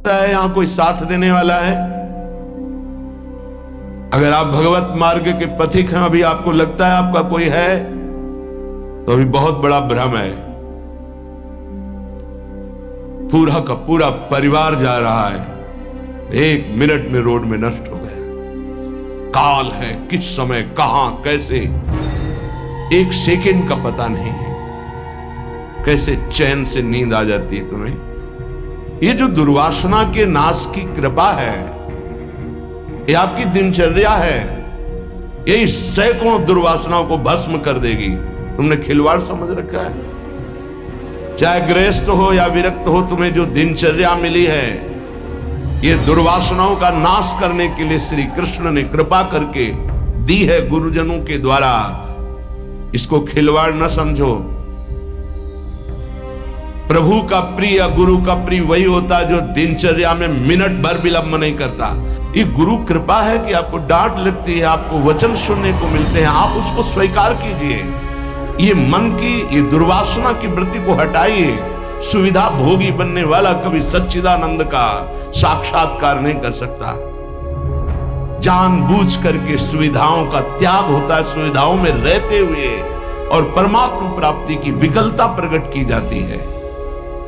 लगता है यहां कोई साथ देने वाला है? अगर आप भगवत मार्ग के पथिक हैं, अभी आपको लगता है आपका कोई है, तो अभी बहुत बड़ा भ्रम है। पूरा का पूरा परिवार जा रहा है, 1 मिनट में रोड में नष्ट हो गया। काल है, किस समय कहां कैसे, 1 सेकंड का पता नहीं है। कैसे चैन से नींद आ जाती है तुम्हें? ये जो दुर्वासना के नाश की कृपा है, ये आपकी दिनचर्या है, ये सैकड़ों दुर्वासनाओं को भस्म कर देगी। तुमने खिलवाड़ समझ रखा है। चाहे गृहस्थ हो या विरक्त हो, तुम्हें जो दिनचर्या मिली है, ये दुर्वासनाओं का नाश करने के लिए श्री कृष्ण ने कृपा करके दी है गुरुजनों के द्वारा। इसको खिलवाड़ न समझो। प्रभु का प्रिय, गुरु का प्रिय वही होता है जो दिनचर्या में मिनट भर विलंब नहीं करता। ये गुरु कृपा है कि आपको डांट लगती है, आपको वचन सुनने को मिलते हैं, आप उसको स्वीकार कीजिए। ये मन की, ये दुर्वासना की वृत्ति को हटाइए। सुविधा भोगी बनने वाला कभी सच्चिदानंद का साक्षात्कार नहीं कर सकता। जानबूझ करके सुविधाओं का त्याग होता है, सुविधाओं में रहते हुए, और परमात्मा प्राप्ति की विकलता प्रकट की जाती है।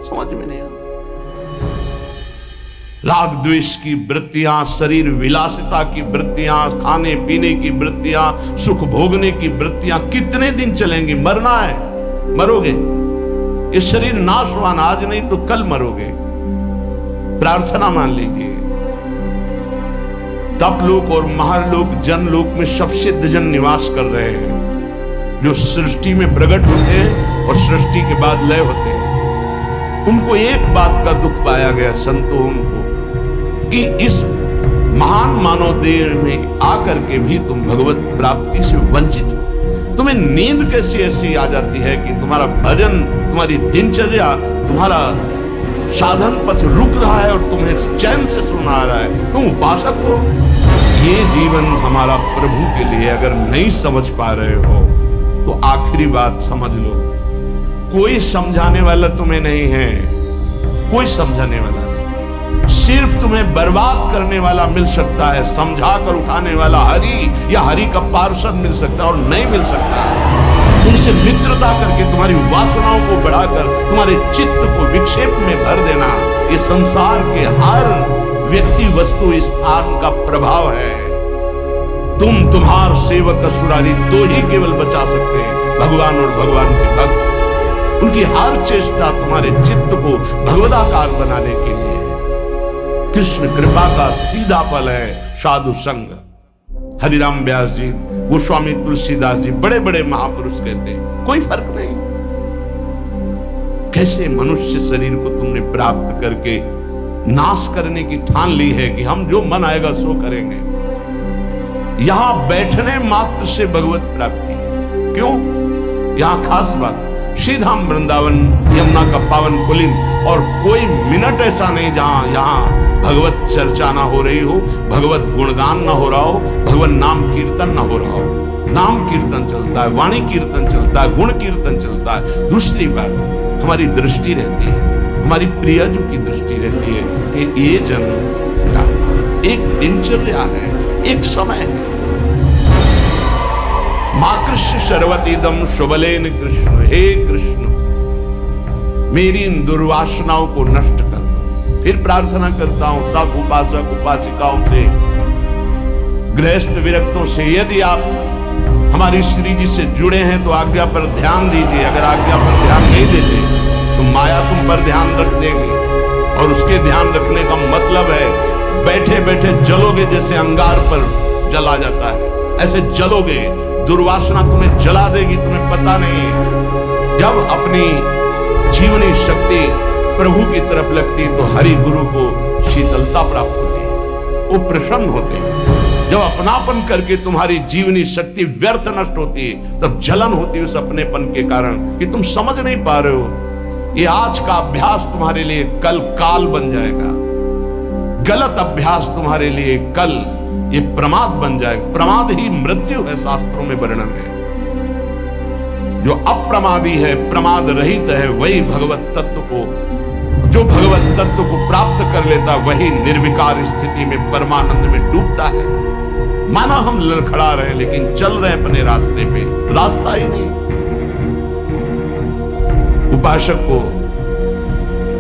समझ में नहीं आता। राग द्वेष की वृत्तियां, शरीर विलासिता की वृत्तियां, खाने पीने की वृत्तियां, सुख भोगने की वृत्तियां कितने दिन चलेंगी? मरना है, मरोगे। ये शरीर नाशवान, आज नहीं तो कल मरोगे। प्रार्थना मान लीजिए। तपलोक और महालोक, जनलोक में सब सिद्ध जन निवास कर रहे हैं, जो सृष्टि में प्रकट होते हैं और सृष्टि के बाद लय होते हैं। उनको एक बात का दुख पाया गया, संतों को, कि इस महान मानव देह में आकर के भी तुम भगवत प्राप्ति से वंचित हो। तुम्हें नींद कैसी ऐसी आ जाती है कि तुम्हारा भजन, तुम्हारी दिनचर्या, तुम्हारा साधन पथ रुक रहा है और तुम्हें चैन से सुना आ रहा है। तुम उपासक हो। ये जीवन हमारा प्रभु के लिए अगर नहीं समझ पा रहे हो तो आखिरी बात समझ लो, कोई समझाने वाला तुम्हें नहीं है, कोई समझाने वाला नहीं। सिर्फ तुम्हें बर्बाद करने वाला मिल सकता है, समझा कर उठाने वाला हरि या हरि का पार्षद मिल सकता है, और नहीं मिल सकता है। तुमसे मित्रता करके तुम्हारी वासनाओं को बढ़ाकर तुम्हारे चित्त को विक्षेप में भर देना, ये संसार के हर व्यक्ति वस्तु स्थान का प्रभाव है। तुम, तुम्हार सेवक असुरारी दो ही केवल बचा सकते हैं, भगवान और भगवान के भक्त। उनकी हर चेष्टा तुम्हारे चित्त को भगवदाकार बनाने के लिए है। कृष्ण कृपा का सीधा फल है साधु संग। हरिराम व्यास जी, गोस्वामी तुलसीदास जी, बड़े बड़े महापुरुष कहते हैं कोई फर्क नहीं। कैसे मनुष्य शरीर को तुमने प्राप्त करके नाश करने की ठान ली है कि हम जो मन आएगा सो करेंगे। यहां बैठने मात्र से भगवत प्राप्ति है। क्यों? यहां खास बात, श्रीधाम वृंदावन यमुना का पावन पुलिन, और कोई मिनट ऐसा नहीं जहां यहां भगवत चर्चा ना हो रही हो, भगवत गुणगान ना हो रहा हो, भगवत नाम कीर्तन ना हो रहा हो। नाम कीर्तन चलता है, वाणी कीर्तन चलता है, गुण कीर्तन चलता है। दूसरी बात, हमारी दृष्टि रहती है, हमारी प्रियजू की दृष्टि रहती है कि ये जन एक दिनचर्या है, एक समय है। मां कृष्ण शर्वतीदम शुभलेन कृष्ण, हे कृष्ण मेरी इन दुर्वासनाओं को नष्ट कर दो। फिर प्रार्थना करता हूं सब उपासक उपासिकाओं से, गृहस्थ विरक्तों से, यदि आप हमारी श्री जी से जुड़े हैं तो आज्ञा पर ध्यान दीजिए। अगर आज्ञा पर ध्यान नहीं देते तो माया तुम पर ध्यान रख देगी, और उसके ध्यान रखने का मतलब है बैठे बैठे जलोगे, जैसे अंगार पर जला जाता है ऐसे जलोगे। दुर्वासना तुम्हें जला देगी, तुम्हें पता नहीं है। जब अपनी जीवनी शक्ति प्रभु की तरफ लगती है तो हरि गुरु को शीतलता प्राप्त होती है, वो प्रसन्न होते हैं। जब अपनापन करके तुम्हारी जीवनी शक्ति व्यर्थ नष्ट होती है तब जलन होती है उस अपनेपन के कारण कि तुम समझ नहीं पा रहे हो। ये आज का अभ्यास तुम्हारे लिए कल काल बन जाएगा। गलत अभ्यास तुम्हारे लिए कल ये प्रमाद बन जाएगा। प्रमाद ही मृत्यु है, शास्त्रों में वर्णन है। जो अप्रमादी है, प्रमाद रहित है, वही भगवत तत्व को, जो जो भगवत तत्व को प्राप्त कर लेता वही निर्विकार स्थिति में परमानंद में डूबता है। माना हम लड़खड़ा रहे लेकिन चल रहे अपने रास्ते पे, रास्ता ही नहीं। उपासक को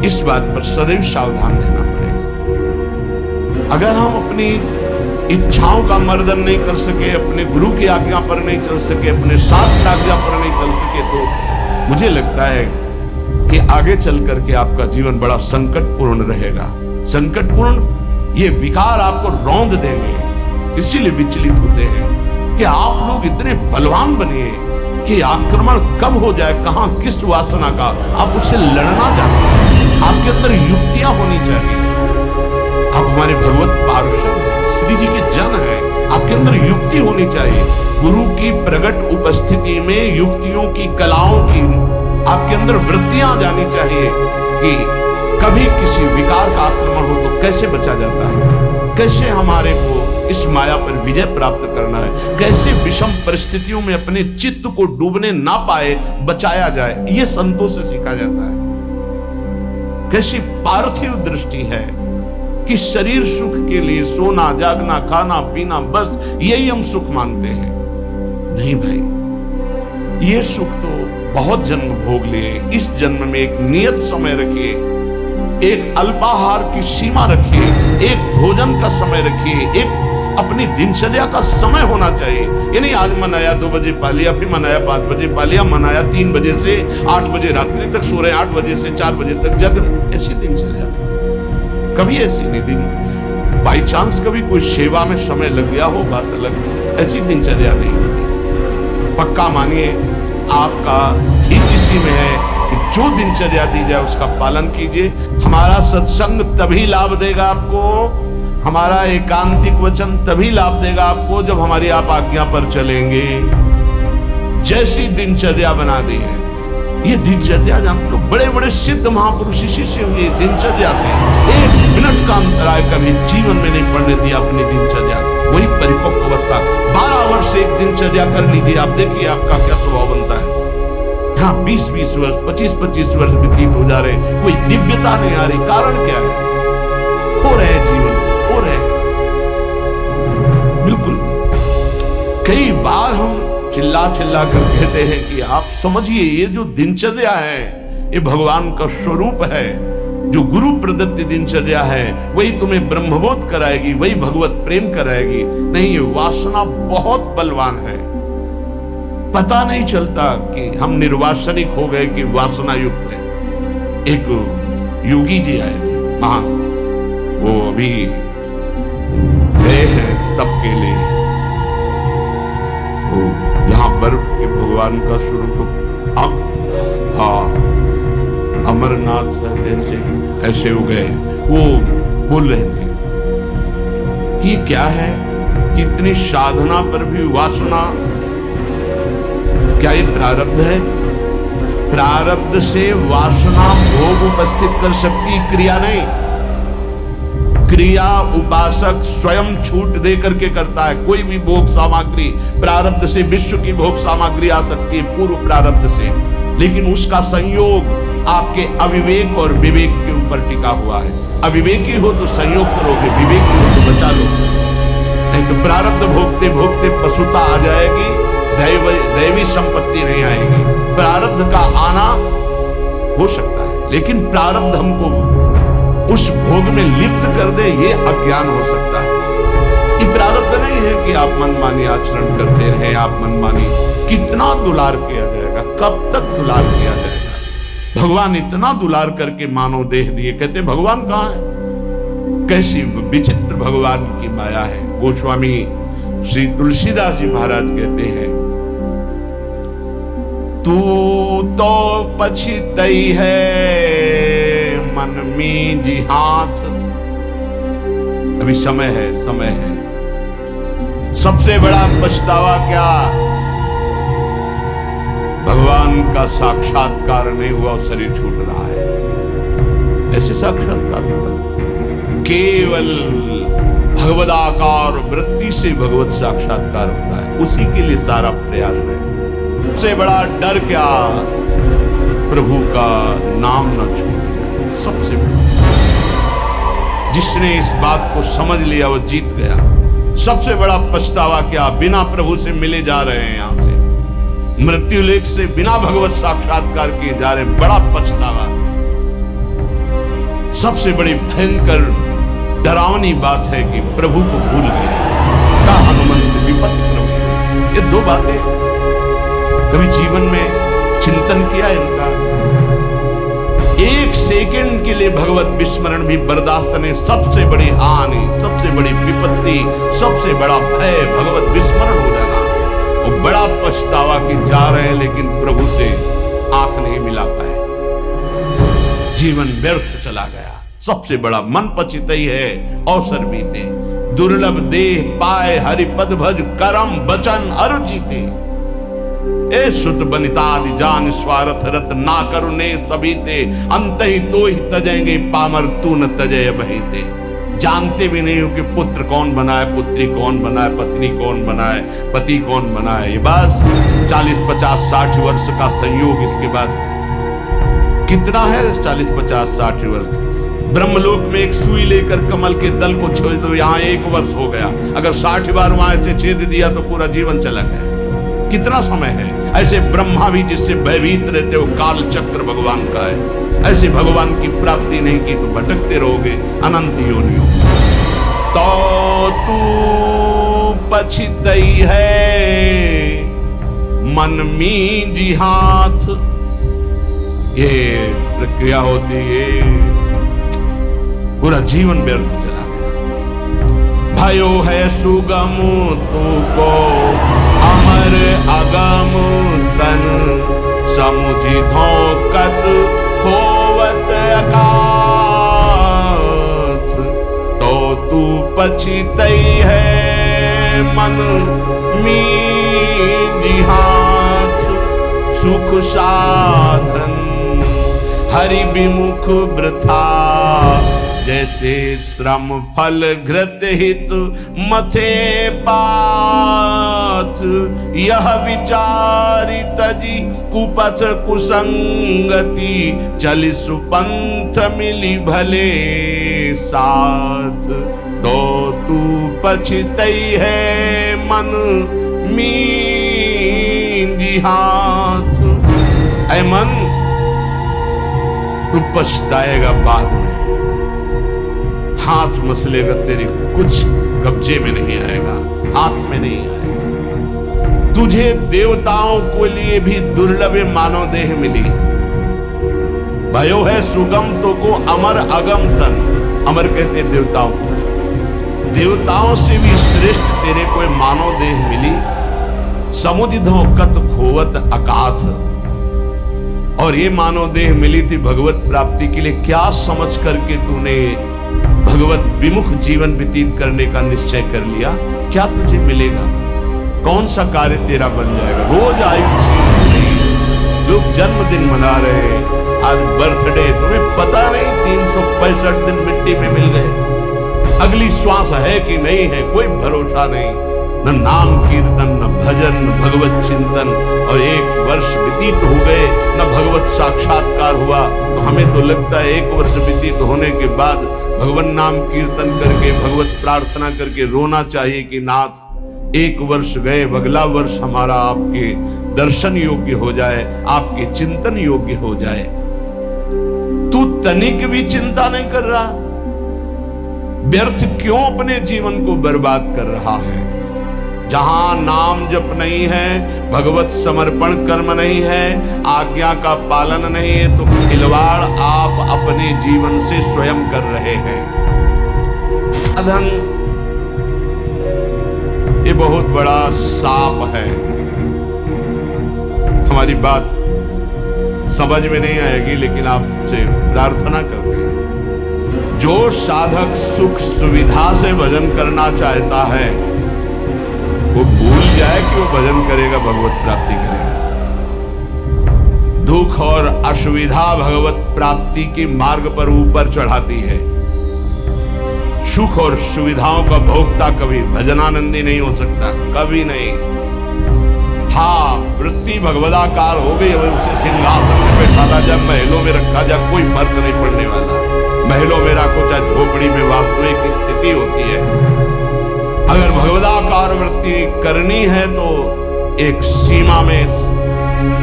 इस बात पर सदैव सावधान रहना पड़ेगा। अगर हम अपनी इच्छाओं का मर्दन नहीं कर सके, अपने गुरु की आज्ञा पर नहीं चल सके, अपने शास्त्र आज्ञा पर नहीं चल सके, तो मुझे लगता है कि आगे चल करके आपका जीवन बड़ा संकटपूर्ण रहेगा। संकटपूर्ण, ये विकार आपको रौंद देंगे। इसीलिए विचलित होते हैं कि आप लोग इतने बलवान बनिए कि आक्रमण कब हो जाए, कहां किस वासना का, आप उससे लड़ना जानते। आपके अंदर युक्तियां होनी चाहिए। आप हमारे भगवत पार्षद हैं, श्री जी के जन हैं, आपके अंदर युक्ति होनी चाहिए। गुरु की प्रकट उपस्थिति में युक्तियों की, कलाओं की आपके अंदर वृत्तियां जानी चाहिए कि कभी किसी विकार का आक्रमण हो तो कैसे बचा जाता है, कैसे हमारे को इस माया पर विजय प्राप्त करना है, कैसे विषम परिस्थितियों में अपने चित्त को डूबने ना पाए बचाया जाए, ये संतों से सीखा जाता है। कैसी पार्थिव दृष्टि है कि शरीर सुख के लिए सोना, जागना, खाना, पीना, बस यही हम सुख मानते हैं। नहीं भाई, ये सुख तो बहुत जन्म भोग लिए। इस जन्म में एक नियत समय रखिए, एक अल्पाहार की सीमा रखिए, एक भोजन का समय रखिए, एक अपनी दिनचर्या का समय होना चाहिए। ये नहीं आज मनाया 2 बजे पा लिया, फिर मनाया 5 बजे पा लिया, मनाया 3 बजे से 8 बजे रात्रि तक सो रहे, 8 बजे से 4 बजे तक जग रहे। ऐसी दिनचर्या नहीं, कभी ऐसी नहीं। दिन बाई चांस कभी कोई सेवा में समय लग गया हो, बात अलग, ऐसी दिनचर्या नहीं होती। पक्का मानिए आपका हित इसी में है कि जो दिनचर्या दी जाए उसका पालन कीजिए। हमारा सत्संग तभी लाभ देगा आपको, हमारा एकांतिक वचन तभी लाभ देगा आपको जब हमारी आप आज्ञा पर चलेंगे। जैसी दिनचर्या बना दी है, ये दिनचर्या जानते हो, बड़े बड़े सिद्ध महापुरुष इसी से हुए, दिनचर्या से। 1 मिनट का अंतराय कभी जीवन में नहीं पड़ने दिया अपनी दिनचर्या, वही परिपक्व अवस्था। 12 वर्ष एक दिनचर्या कर लीजिए, आप देखिए आपका क्या स्वभाव बनता है। हाँ, 20-20 वर्ष, 25-25 वर्ष व्यतीत हो जा रहे, कोई दिव्यता नहीं आ रही। कारण क्या है? खो रहे जीवन, खो रहे। बिल्कुल, कई बार हम चिल्ला चिल्ला कर कहते हैं कि आप समझिए, ये जो दिनचर्या है ये भगवान का स्वरूप है। जो गुरु प्रदत्त दिनचर्या है वही तुम्हें ब्रह्मबोध कराएगी, वही भगवत प्रेम कराएगी। नहीं, ये वासना बहुत बलवान है। पता नहीं चलता कि हम निर्वासनिक हो गए कि वासना युक्त है। एक योगी जी आए थे महान, वो अभी गए हैं तप के लिए, जहां बर्फ के भगवान का स्वरूप अमरनाथ से ऐसे हो गए। वो बोल रहे थे कि क्या है कि इतनी साधना पर भी वासना, क्या ये प्रारब्ध है? प्रारब्ध से वासना भोग उपस्थित कर सकती, क्रिया नहीं। क्रिया उपासक स्वयं छूट दे करके करता है। कोई भी भोग सामग्री प्रारब्ध से, विश्व की भोग सामग्री आ सकती है पूर्व प्रारब्ध से, लेकिन उसका संयोग आपके अविवेक और विवेक के ऊपर टिका हुआ है। अविवेकी हो तो संयोग करोगे, विवेकी हो तो बचा लो, नहीं तो प्रारब्ध भोगते भोगते पशुता आ जाएगी, दैवी संपत्ति नहीं आएगी। प्रारब्ध का आना हो सकता है, लेकिन प्रारब्ध हमको उस भोग में लिप्त कर दे, ये अज्ञान हो सकता है। ये प्रारब्ध नहीं है कि आप मनमानी आचरण करते रहे, आप मनमानी। कितना दुलार किया जाएगा, कब तक दुलार किया जाएगा? भगवान इतना दुलार करके मानव देह दिए, कहते भगवान कहाँ है? कैसी विचित्र भगवान की माया है। गोस्वामी श्री तुलसीदास जी महाराज कहते हैं, तू तो पछितई है मन में जी हाथ। अभी समय है, समय है। सबसे बड़ा पछतावा क्या? भगवान का साक्षात्कार नहीं हुआ और शरीर छूट रहा है। ऐसे साक्षात्कार होता, केवल भगवदाकार वृत्ति से भगवत साक्षात्कार होता है, उसी के लिए सारा प्रयास है। सबसे बड़ा डर क्या? प्रभु का नाम न छूट जाए। सबसे बड़ा। जिसने इस बात को समझ लिया वो जीत गया। सबसे बड़ा पछतावा क्या? बिना प्रभु से मिले जा रहे हैं, यहां से मृत्यु लेख से बिना भगवत साक्षात्कार किए जा रहे, बड़ा पछतावा। सबसे बड़ी भयंकर डरावनी बात है कि प्रभु को भूल गए। का हनुमंत विपत प्रभु, ये दो बातें कभी जीवन में चिंतन किया इनका? एक सेकंड के लिए भगवत विस्मरण भी बर्दाश्त नहीं। सबसे बड़ी हानि, सबसे बड़ी विपत्ति, सबसे बड़ा भय भगवत विस्मरण हो जाना। वो बड़ा पछतावा कि जा रहे हैं लेकिन प्रभु से आंख नहीं मिला पाए, जीवन व्यर्थ चला गया। सबसे बड़ा मन पचित ही है, अवसर बीते। दुर्लभ देह पाए हरिपद भज, करम बचन अरु जीते। ए सुत बनितादि जान स्वार्थ रत, ना करुणे सभी ते, अंत ही तो ही तजेंगे पामर, तू न तजय बहीते। जानते भी नहीं हो कि पुत्र कौन बनाए, पुत्री कौन बनाए, पत्नी कौन बनाए, पति कौन बनाए। ये बस 40, 50, 60 वर्ष का संयोग, इसके बाद कितना है 40, 50, 60 वर्ष? ब्रह्मलोक में एक सुई लेकर कमल के दल को छोड़ दो, यहां 1 वर्ष हो गया। अगर 60 बार वहां से छेद दिया तो पूरा जीवन चला गया। कितना समय है? ऐसे ब्रह्मा भी जिससे भयभीत रहते हो, काल चक्र भगवान का है। ऐसे भगवान की प्राप्ति नहीं की तो भटकते रहोगे अनंत योनियों। तो तू पछितई है मन मींजी हाथ, ये प्रक्रिया होती है, पूरा जीवन व्यर्थ चला गया। भयो है सुगम तू को अमर अगम तन, समुझी धोकत होवत अकाथ। तो तू पछितई है मन मींजी हाथ, सुख साधन हरि विमुख वृथा। जैसे श्रम फल घृत हित मथे पाथ, यह विचारी तजी कुपथ कुसंगति, चलि सुपंथ मिली भले साथ। तो तू पछितई है मन मींजी हाथ। ऐ मन, तू पछताएगा बाद में, हाथ मसलेगा, तेरे कुछ कब्जे में नहीं आएगा, हाथ में नहीं आएगा। तुझे देवताओं को लिए भी दुर्लभ मानव देह मिली। भयो है सुगम तो को अमर अगम तन, अमर कहते देवताओं को। देवताओं से भी श्रेष्ठ तेरे को मानव देह मिली। समुझ धोकत खोवत अकाथ, और ये मानव देह मिली थी भगवत प्राप्ति के लिए। क्या समझ करके तूने भगवत विमुख जीवन व्यतीत करने का निश्चय कर लिया? क्या तुझे मिलेगा? कौन सा कार्य तेरा बन जाएगा? रोज आयु छीन रही, लोग जन्मदिन मना रहे, आज बर्थडे, तुम्हें पता नहीं 365 दिन मिट्टी में मिल गए। अगली श्वास है कि नहीं है कोई भरोसा नहीं। न नाम कीर्तन, न भजन, न भगवत चिंतन, और 1 वर्ष व्यतीत हो गए, न भगवत साक्षात्कार हुआ। तो हमें तो लगता है 1 वर्ष व्यतीत होने के बाद भगवान नाम कीर्तन करके, भगवत प्रार्थना करके रोना चाहिए कि नाथ 1 वर्ष गए, अगला वर्ष हमारा आपके दर्शन योग्य हो जाए, आपके चिंतन योग्य हो जाए। तू तनिक भी चिंता नहीं कर रहा, व्यर्थ क्यों अपने जीवन को बर्बाद कर रहा है? जहां नाम जप नहीं है, भगवत समर्पण कर्म नहीं है, आज्ञा का पालन नहीं है, तो खिलवाड़ आप अपने जीवन से स्वयं कर रहे हैं। अधन, ये बहुत बड़ा साप है। हमारी बात समझ में नहीं आएगी, लेकिन आपसे प्रार्थना करते हैं, जो साधक सुख सुविधा से भजन करना चाहता है वो भूल जाए कि वो भजन करेगा, भगवत प्राप्ति करेगा। दुख और असुविधा भगवत प्राप्ति के मार्ग पर ऊपर चढ़ाती है। सुख और सुविधाओं का भोक्ता कभी भजनानंदी नहीं हो सकता, कभी नहीं। हाँ, वृत्ति भगवदाकार हो गई, अब उसे सिंहासन में बैठाला जाए, महलों में रखा जाए, कोई फर्क नहीं पड़ने वाला। महलों में रखो चाहे झोपड़ी में, वास्तविक स्थिति होती है। अगर भगवदाकार वृत्ति करनी है तो एक सीमा में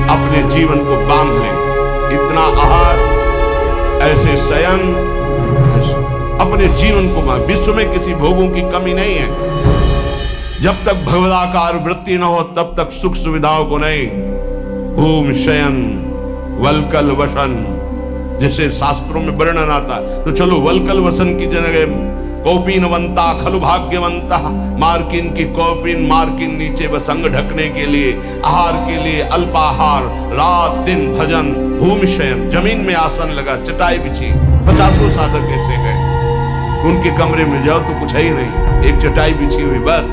अपने जीवन को बांध ले। इतना आहार, ऐसे शयन, अपने जीवन को बांध। विश्व में किसी भोगों की कमी नहीं है। जब तक भगवदाकार वृत्ति न हो तब तक सुख सुविधाओं को नहीं। घूम शयन वलकल वसन, जैसे शास्त्रों में वर्णन आता। तो चलो वलकल वसन की जगह कौपीनवंता खलु भाग्यवंता, मार्किन की कौपीन, मार्किन नीचे बस अंग ढकने के लिए, आहार के लिए अल्पाहार, रात दिन भजन, भूमि शयन, जमीन में आसन लगा, चटाई बिछी। 50 साधक ऐसे हैं, उनके कमरे में जाओ तो कुछ है ही नहीं, एक चटाई बिछी हुई बस,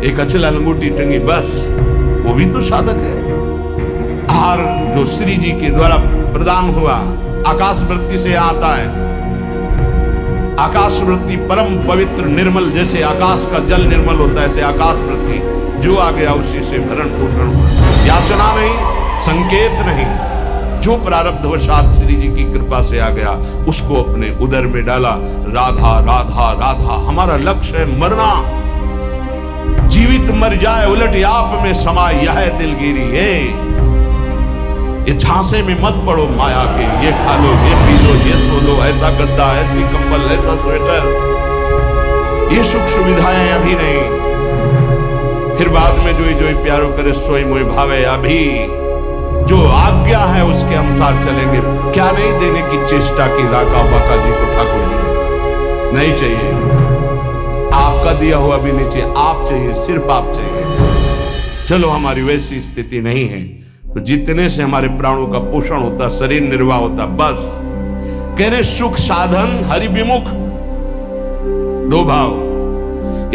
एक अचला लंगोटी टंगी बस, वो भी तो साधक है। आहार जो श्री जी के द्वारा प्रदान हुआ आकाश वृत्ति से आता है। आकाश वृत्ति परम पवित्र निर्मल, जैसे आकाश का जल निर्मल होता है, ऐसे आकाश वृत्ति जो आ गया उसी से भरण पोषण हुआ। याचना नहीं, संकेत नहीं, जो प्रारब्धवशात श्री जी की कृपा से आ गया उसको अपने उदर में डाला। राधा राधा राधा हमारा लक्ष्य है, मरना, जीवित मर जाए उलट आप में समाये यह दिलगिरी है। ये झांसे में मत पड़ो माया के, ये खा लो, ये पी लो, ये सो लो, ऐसा गद्दा, ऐसी कंबल, ऐसा स्वेटर, ये सुख सुविधाएं अभी नहीं, फिर बाद में जो प्यारो करे सोई मोई भावे। अभी जो आज्ञा है उसके अनुसार चलेंगे। क्या नहीं देने की चेष्टा की राका बाका जी को ठाकुर जी ने? नहीं चाहिए, आपका दिया हुआ भी नहीं चाहिए, आप चाहिए, सिर्फ आप चाहिए। चलो हमारी वैसी स्थिति नहीं है तो जितने से हमारे प्राणों का पोषण होता, शरीर निर्वाह होता, बस कह रहे सुख साधन हरि विमुख। दो भाव,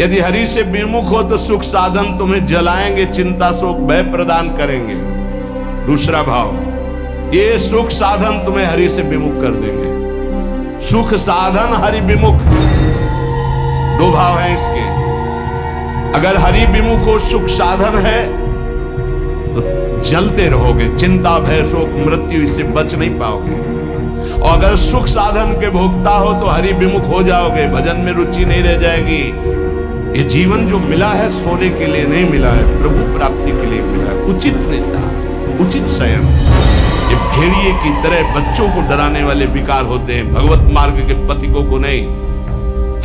यदि हरि से विमुख हो तो सुख साधन तुम्हें जलाएंगे, चिंता शोक भय प्रदान करेंगे। दूसरा भाव, ये सुख साधन तुम्हें हरि से विमुख कर देंगे। सुख साधन हरि विमुख, दो भाव हैं इसके। अगर हरि विमुख हो, सुख साधन है तो जलते रहोगे, चिंता भय शोक मृत्यु इससे बच नहीं पाओगे। और अगर सुख साधन के भोक्ता हो तो हरि विमुख हो जाओगे, भजन में रुचि नहीं रह जाएगी। ये जीवन जो मिला है सोने के लिए नहीं मिला है, प्रभु प्राप्ति के लिए मिला है। उचित निद्रा, उचित शयन। ये भेड़िए की तरह बच्चों को डराने वाले विकार होते हैं, भगवत मार्ग के पथिकों को नहीं।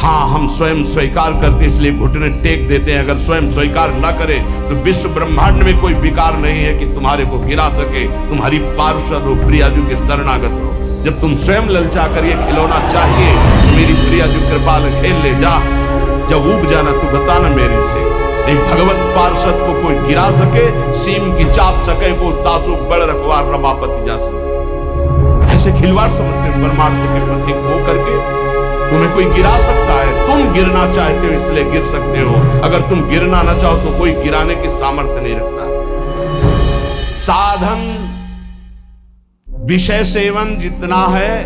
हाँ, हम स्वयं स्वीकार करते इसलिए घुटने टेक देते हैं। अगर स्वयं स्वीकार न करे तो विश्व ब्रह्मांड में कोई विकार नहीं है कि तुम्हारे को गिरा सके। तुम्हारी पार्षद हो, प्रियाजू के शरणागत हो। जब तुम स्वयं ललचा कर ये खिलौना चाहिए तो मेरी प्रियाजू कृपाल खेल ले जा। जब ऊब जाना तू बताना मेरे से। नहीं, भगवत पार्षद को कोई गिरा सके, सीम की चाप सके, वो तासु बड़ रखवार रमापति जा सके। ऐसे खिलवाड़ समझते परमार्थ के पथिक हो करके तुम्हें कोई गिरा सकता है। तुम गिरना चाहते हो इसलिए गिर सकते हो, अगर तुम गिरना ना चाहो तो कोई गिराने की सामर्थ्य नहीं रखता। साधन विषय सेवन जितना है,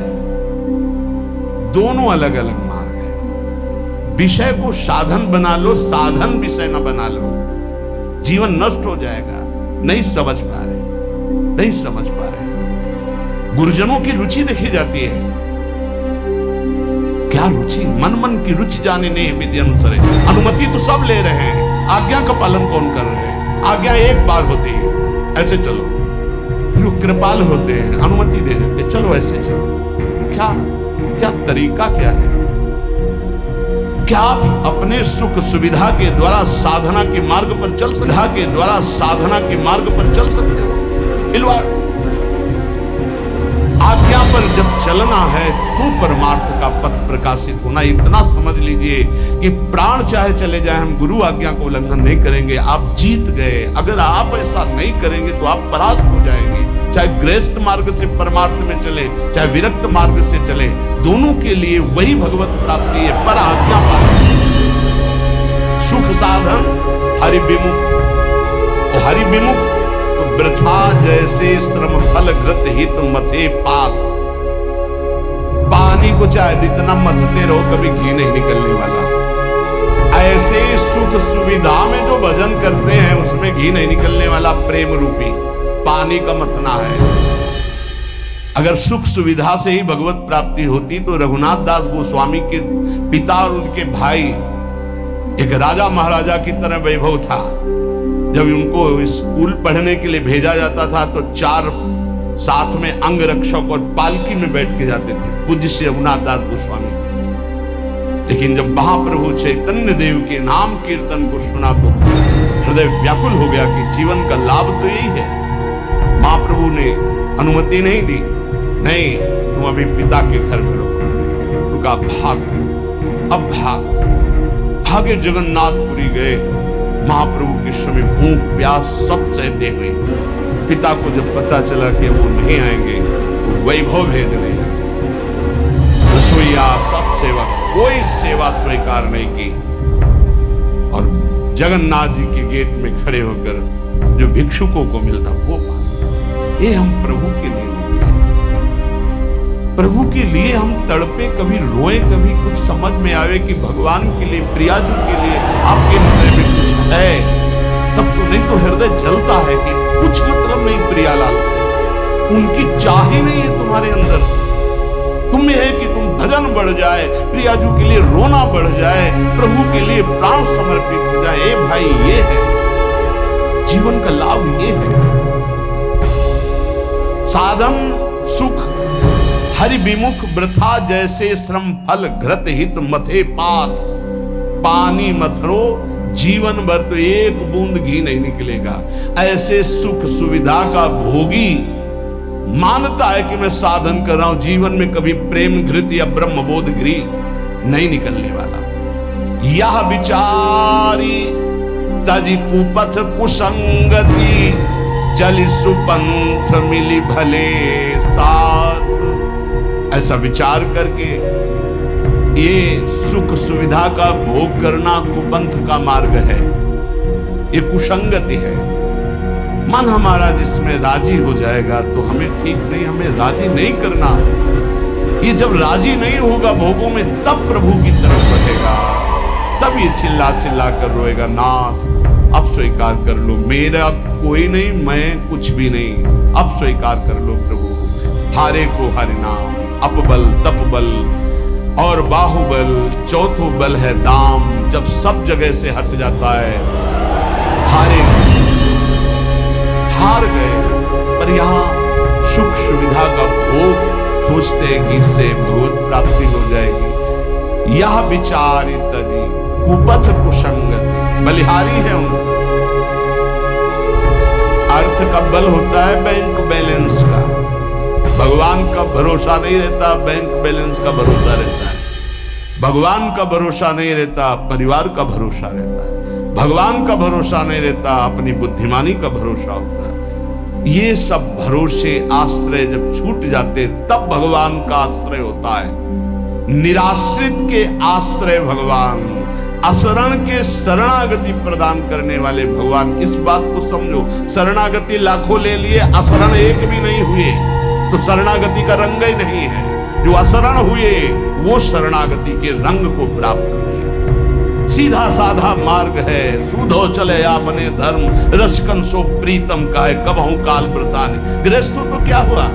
दोनों अलग अलग मार्ग है। विषय को साधन बना लो, साधन विषय ना बना लो, जीवन नष्ट हो जाएगा। नहीं समझ पा रहे, नहीं समझ पा रहे। गुरुजनों की रुचि देखी जाती है। क्या रुचि? मन मन की रुचि जाने नहीं विधि अनुसार। अनुमति तो सब ले रहे हैं, आज्ञा का पालन कौन कर रहे हैं? आज्ञा एक बार होती है, ऐसे चलो। जो कृपाल होते हैं अनुमति दे देते, चलो ऐसे चलो। क्या क्या तरीका क्या है? क्या आप अपने सुख सुविधा के द्वारा साधना के मार्ग पर चल सकते? सुविधा के द्वारा साधना के मार्ग पर चल सकते हो? खिलवाड़। आज्ञा पर जब चलना है तो परमार्थ का पथ प्रकाशित होना। इतना समझ लीजिए कि प्राण चाहे चले जाए, हम गुरु आज्ञा को उल्लंघन नहीं करेंगे। आप जीत गए। अगर आप ऐसा नहीं करेंगे तो आप परास्त हो जाएंगे। चाहे गृहस्थ मार्ग से परमार्थ में चले, चाहे विरक्त मार्ग से चले, दोनों के लिए वही भगवत प्राप्ति है, पर आज्ञा पालन। सुख साधन हरि विमुख, और हरि विमुख तो वृथा जैसे श्रम फल घृत हित मथे पात। पानी को चाहे जितना मथते रहो कभी घी नहीं निकलने वाला। ऐसे सुख सुविधा में जो भजन करते हैं उसमें घी नहीं निकलने वाला प्रेम रूपी पानी का मथना है। अगर सुख सुविधा से ही भगवत प्राप्ति होती तो रघुनाथ दास गोस्वामी के पिता और उनके भाई एक राजा महाराजा की तरह वैभव था। जब उनको स्कूल पढ़ने के लिए भेजा जाता था तो 4 साथ में अंग रक्षक और पालकी में बैठ के जाते थे पूज्य श्री रघुनाथ दास गोस्वामी। लेकिन जब महाप्रभु चैतन्य देव के नाम कीर्तन को सुना तो हृदय व्याकुल हो गया कि जीवन का लाभ तो यही है। महाप्रभु ने अनुमति नहीं दी, नहीं तुम अभी पिता के घर में रहो। तो कहा भाग, अब भागे जगन्नाथपुरी गए। महाप्रभु के समय भूख प्यास सब सहते हुए पिता को जब पता चला कि वो नहीं आएंगे तो वैभव भेजने लगे। रसोईया सब सेवक, कोई सेवा स्वीकार नहीं की और जगन्नाथ जी के गेट में खड़े होकर जो भिक्षुकों को मिलता वो पाया। ये हम प्रभु के लिए निकले, प्रभु के लिए हम तड़पे, कभी रोए, कभी कुछ समझ में आवे कि भगवान के लिए, प्रियाजू के लिए आपके हृदय में कुछ है, तब तो नहीं तो हृदय जलता है कि कुछ मतलब नहीं प्रियालाल से, उनकी चाह ही नहीं है तुम्हारे अंदर। तुम्हें है कि तुम भजन बढ़ जाए, प्रियाजू के लिए रोना बढ़ जाए, प्रभु के लिए प्राण समर्पित हो जाए। ए भाई, ये है जीवन का लाभ, ये है साधन सुख हरि विमुख वृथा जैसे श्रम फल घृत हित मथे पाथ। पानी मथरो जीवन भर तो एक बूंद घी नहीं निकलेगा। ऐसे सुख सुविधा का भोगी मानता है कि मैं साधन कर रहा हूं, जीवन में कभी प्रेम घृत या ब्रह्मबोध घी नहीं निकलने वाला। यह विचारी तजी कुपथ कुसंगति चली सुपंथ मिली भले साथ। ऐसा विचार करके ये सुख सुविधा का भोग करना कुपंथ का मार्ग है, ये कुसंगति है। मन हमारा जिसमें राजी हो जाएगा तो हमें ठीक नहीं, हमें राजी नहीं करना। ये जब राजी नहीं होगा भोगों में तब प्रभु की तरफ बढ़ेगा, तब ये चिल्ला चिल्ला कर रोएगा, नाथ अब स्वीकार कर लो, मेरा कोई नहीं, मैं कुछ भी नहीं, अब स्वीकार कर लो प्रभु। हारे को हरि नाम, अपबल तपबल और बाहुबल, चौथो बल है दाम। जब सब जगह से हट जाता है हार गए। पर यहाँ सुख सुविधा का भोग सोचते हैं कि इससे भगवत प्राप्ति हो जाएगी। यह विचारित जी कुपथ कुसंगति, बलिहारी है उनको। अर्थ का बल होता है बैंक बैलेंस का, भगवान का भरोसा नहीं रहता, बैंक बैलेंस का भरोसा रहता है। भगवान का भरोसा नहीं रहता, परिवार का भरोसा रहता है। भगवान का भरोसा नहीं रहता, अपनी बुद्धिमानी का भरोसा होता है। ये सब भरोसे आश्रय जब छूट जाते तब भगवान का आश्रय होता है। निराश्रित के आश्रय भगवान, असरण के शरणागति प्रदान करने वाले भगवान। इस बात को समझो, शरणागति लाखों ले लिए, असरण एक भी नहीं हुए तो शरणागति का रंग ही नहीं है। जो असरण हुए वो शरणागति के रंग को प्राप्त हुए। सीधा साधा मार्ग है, सूधो चले आपने धर्म, रसकन सो प्रीतम का है, कबहू काल व्रताने। गृहस्थों तो क्या हुआ,